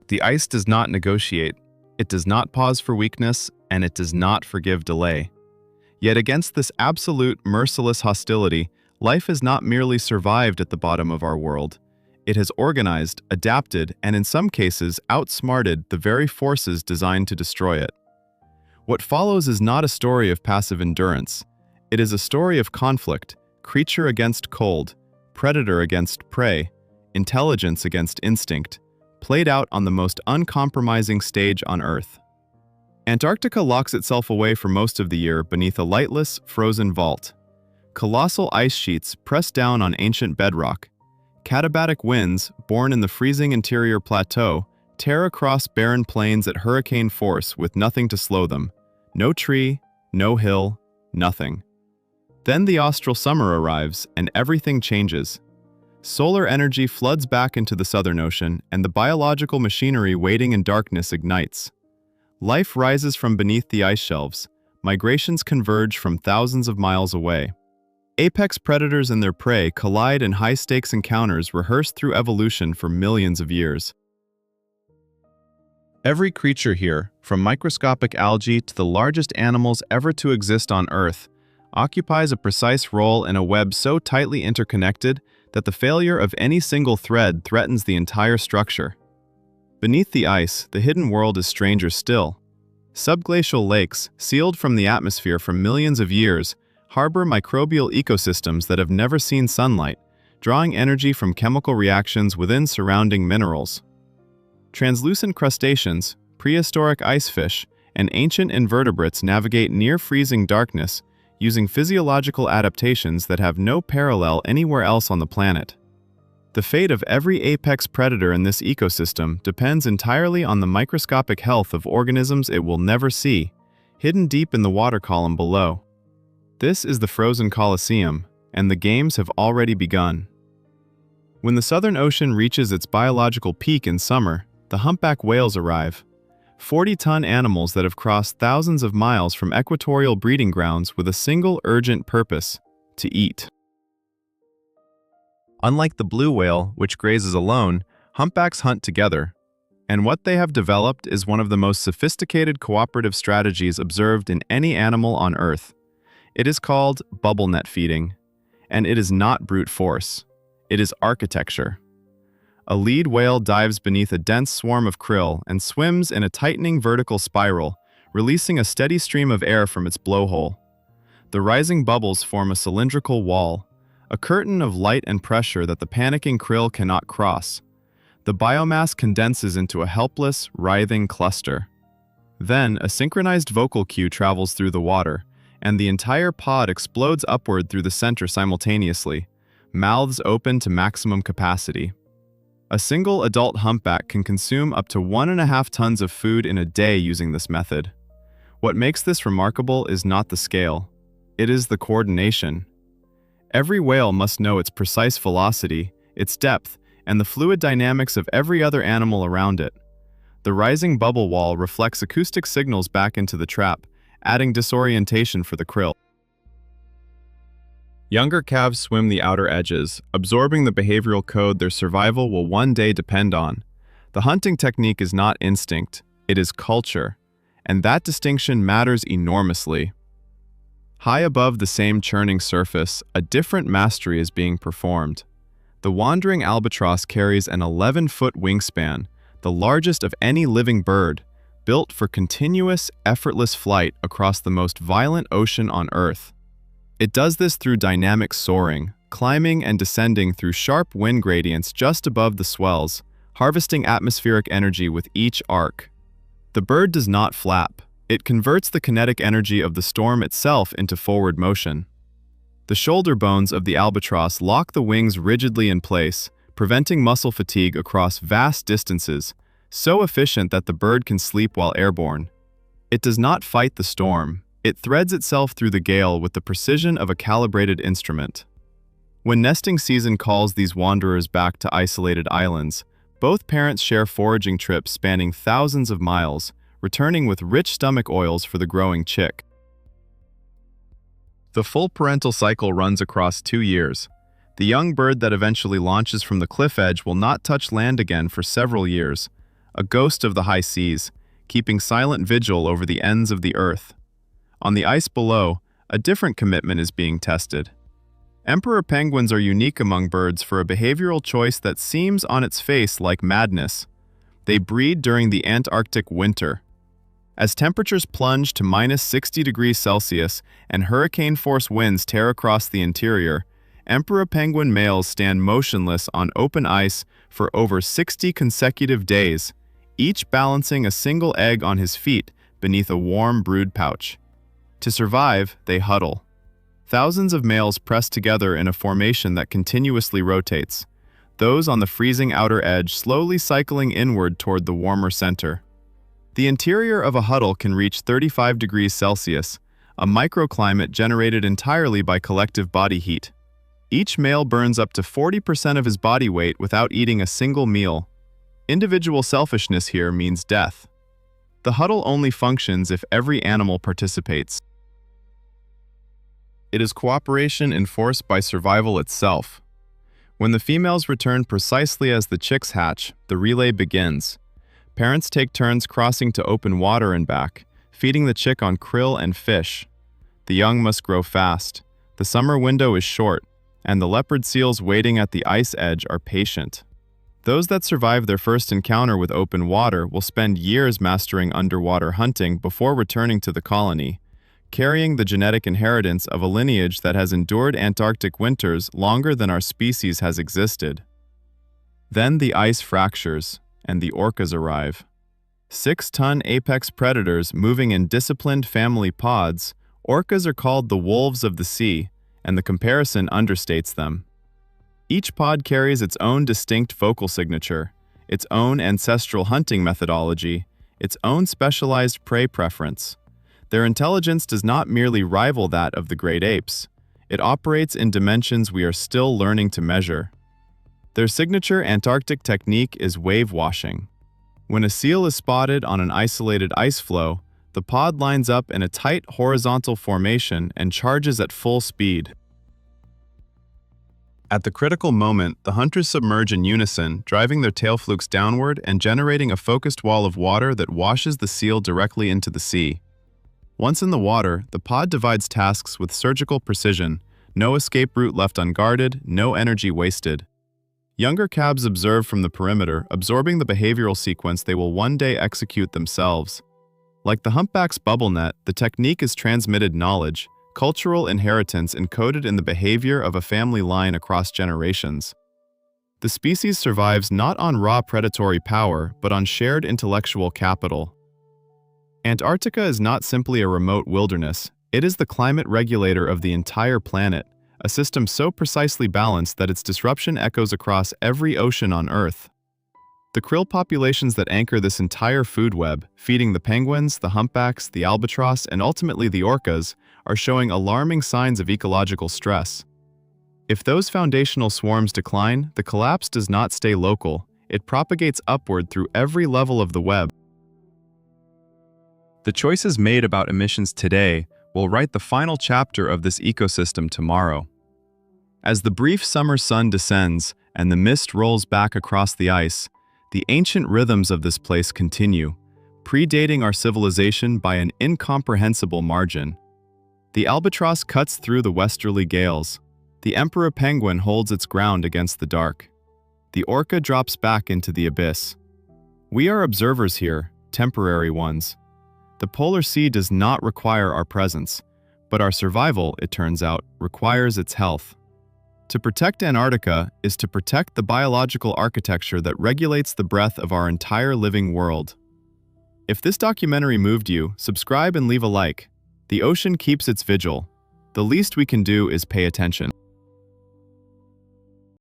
The ice does not negotiate, it does not pause for weakness, and it does not forgive delay. Yet against this absolute, merciless hostility, life has not merely survived at the bottom of our world. It has organized, adapted, and in some cases outsmarted the very forces designed to destroy it. What follows is not a story of passive endurance. It is a story of conflict, creature against cold, predator against prey, intelligence against instinct, played out on the most uncompromising stage on Earth. Antarctica locks itself away for most of the year beneath a lightless, frozen vault. Colossal ice sheets press down on ancient bedrock. Katabatic winds, born in the freezing interior plateau, tear across barren plains at hurricane force with nothing to slow them. No tree, no hill, nothing. Then the austral summer arrives, and everything changes. Solar energy floods back into the Southern Ocean, and the biological machinery waiting in darkness ignites. Life rises from beneath the ice shelves. Migrations converge from thousands of miles away. Apex predators and their prey collide in high-stakes encounters rehearsed through evolution for millions of years. Every creature here, from microscopic algae to the largest animals ever to exist on Earth, occupies a precise role in a web so tightly interconnected that the failure of any single thread threatens the entire structure. Beneath the ice, the hidden world is stranger still. Subglacial lakes, sealed from the atmosphere for millions of years, harbor microbial ecosystems that have never seen sunlight, drawing energy from chemical reactions within surrounding minerals. Translucent crustaceans, prehistoric ice fish, and ancient invertebrates navigate near-freezing darkness, using physiological adaptations that have no parallel anywhere else on the planet. The fate of every apex predator in this ecosystem depends entirely on the microscopic health of organisms it will never see, hidden deep in the water column below. This is the frozen Colosseum, and the games have already begun. When the Southern Ocean reaches its biological peak in summer, the humpback whales arrive. 40-ton animals that have crossed thousands of miles from equatorial breeding grounds with a single urgent purpose: to eat. Unlike the blue whale, which grazes alone, humpbacks hunt together. And what they have developed is one of the most sophisticated cooperative strategies observed in any animal on Earth. It is called bubble net feeding, and it is not brute force. It is architecture. A lead whale dives beneath a dense swarm of krill and swims in a tightening vertical spiral, releasing a steady stream of air from its blowhole. The rising bubbles form a cylindrical wall, a curtain of light and pressure that the panicking krill cannot cross. The biomass condenses into a helpless, writhing cluster. Then, a synchronized vocal cue travels through the water, and the entire pod explodes upward through the center simultaneously, mouths open to maximum capacity. A single adult humpback can consume up to 1.5 tons of food in a day using this method. What makes this remarkable is not the scale. It is the coordination. Every whale must know its precise velocity, its depth, and the fluid dynamics of every other animal around it. The rising bubble wall reflects acoustic signals back into the trap, adding disorientation for the krill. Younger calves swim the outer edges, absorbing the behavioral code their survival will one day depend on. The hunting technique is not instinct, it is culture, and that distinction matters enormously. High above the same churning surface, a different mastery is being performed. The wandering albatross carries an 11-foot wingspan, the largest of any living bird, built for continuous, effortless flight across the most violent ocean on Earth. It does this through dynamic soaring, climbing and descending through sharp wind gradients just above the swells, harvesting atmospheric energy with each arc. The bird does not flap. It converts the kinetic energy of the storm itself into forward motion. The shoulder bones of the albatross lock the wings rigidly in place, preventing muscle fatigue across vast distances, so efficient that the bird can sleep while airborne. It does not fight the storm. It threads itself through the gale with the precision of a calibrated instrument. When nesting season calls these wanderers back to isolated islands, both parents share foraging trips spanning thousands of miles, returning with rich stomach oils for the growing chick. The full parental cycle runs across 2 years. The young bird that eventually launches from the cliff edge will not touch land again for several years, a ghost of the high seas, keeping silent vigil over the ends of the earth. On the ice below, a different commitment is being tested. Emperor penguins are unique among birds for a behavioral choice that seems on its face like madness. They breed during the Antarctic winter. As temperatures plunge to -60 degrees Celsius and hurricane-force winds tear across the interior, emperor penguin males stand motionless on open ice for over 60 consecutive days, each balancing a single egg on his feet beneath a warm brood pouch. To survive, they huddle. Thousands of males press together in a formation that continuously rotates, those on the freezing outer edge slowly cycling inward toward the warmer center. The interior of a huddle can reach 35 degrees Celsius, a microclimate generated entirely by collective body heat. Each male burns up to 40% of his body weight without eating a single meal. Individual selfishness here means death. The huddle only functions if every animal participates. It is cooperation enforced by survival itself. When the females return precisely as the chicks hatch, the relay begins. Parents take turns crossing to open water and back, feeding the chick on krill and fish. The young must grow fast. The summer window is short, and the leopard seals waiting at the ice edge are patient. Those that survive their first encounter with open water will spend years mastering underwater hunting before returning to the colony, carrying the genetic inheritance of a lineage that has endured Antarctic winters longer than our species has existed. Then the ice fractures, and the orcas arrive. 6-ton apex predators moving in disciplined family pods, orcas are called the wolves of the sea, and the comparison understates them. Each pod carries its own distinct vocal signature, its own ancestral hunting methodology, its own specialized prey preference. Their intelligence does not merely rival that of the great apes. It operates in dimensions we are still learning to measure. Their signature Antarctic technique is wave washing. When a seal is spotted on an isolated ice floe, the pod lines up in a tight horizontal formation and charges at full speed. At the critical moment, the hunters submerge in unison, driving their tail flukes downward and generating a focused wall of water that washes the seal directly into the sea. Once in the water, the pod divides tasks with surgical precision, no escape route left unguarded, no energy wasted. Younger calves observe from the perimeter, absorbing the behavioral sequence they will one day execute themselves. Like the humpback's bubble net, the technique is transmitted knowledge, cultural inheritance encoded in the behavior of a family line across generations. The species survives not on raw predatory power, but on shared intellectual capital. Antarctica is not simply a remote wilderness, it is the climate regulator of the entire planet, a system so precisely balanced that its disruption echoes across every ocean on Earth. The krill populations that anchor this entire food web, feeding the penguins, the humpbacks, the albatross, and ultimately the orcas, are showing alarming signs of ecological stress. If those foundational swarms decline, the collapse does not stay local, it propagates upward through every level of the web. The choices made about emissions today will write the final chapter of this ecosystem tomorrow. As the brief summer sun descends and the mist rolls back across the ice, the ancient rhythms of this place continue, predating our civilization by an incomprehensible margin. The albatross cuts through the westerly gales. The emperor penguin holds its ground against the dark. The orca drops back into the abyss. We are observers here, temporary ones. The polar sea does not require our presence, but our survival, it turns out, requires its health. To protect Antarctica is to protect the biological architecture that regulates the breath of our entire living world. If this documentary moved you, subscribe and leave a like. The ocean keeps its vigil. The least we can do is pay attention.